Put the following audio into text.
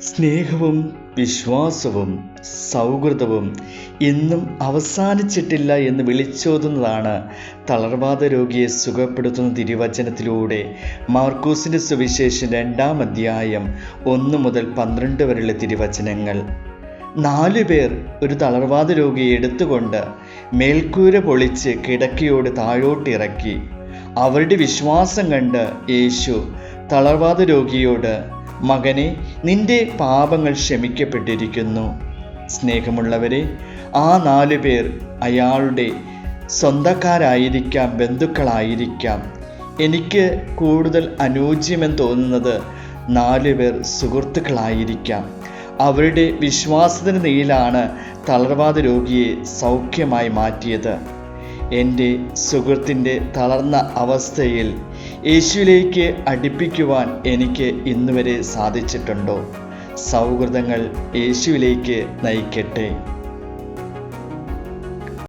സ്നേഹവും വിശ്വാസവും സൗഹൃദവും ഇന്നും അവസാനിച്ചിട്ടില്ല എന്ന് വിളിച്ചോതുന്നതാണ് തളർവാദ രോഗിയെ സുഖപ്പെടുത്തുന്ന തിരുവചനത്തിലൂടെ മാർക്കോസിൻ്റെ സുവിശേഷം 2-ാം അധ്യായം 1 മുതൽ 12 വരെയുള്ള തിരുവചനങ്ങൾ. 4 പേർ ഒരു തളർവാദ രോഗിയെ എടുത്തുകൊണ്ട് മേൽക്കൂര പൊളിച്ച് കിടക്കയോട് താഴോട്ടിറക്കി. അവരുടെ വിശ്വാസം കണ്ട് യേശു തളർവാദ രോഗിയോട്, മകനെ, നിന്റെ പാപങ്ങൾ ക്ഷമിക്കപ്പെട്ടിരിക്കുന്നു. സ്നേഹമുള്ളവരെ, ആ 4 പേർ അയാളുടെ സ്വന്തക്കാരായിരിക്കാം, ബന്ധുക്കളായിരിക്കാം. എനിക്ക് കൂടുതൽ അനുയോജ്യമെന്ന് തോന്നുന്നത് 4 പേർ സുഹൃത്തുക്കളായിരിക്കാം. അവരുടെ വിശ്വാസത്തിന് നീലാണ് തളർവാദ രോഗിയെ സൗഖ്യമായി മാറ്റിയത്. എൻ്റെ സുഹൃത്തിൻ്റെ തളർന്ന അവസ്ഥയിൽ യേശുവിലേക്ക് അടുപ്പിക്കുവാൻ എനിക്ക് ഇന്നുവരെ സാധിച്ചിട്ടുണ്ടോ? സൗഹൃദങ്ങൾ യേശുവിലേക്ക് നയിക്കട്ടെ.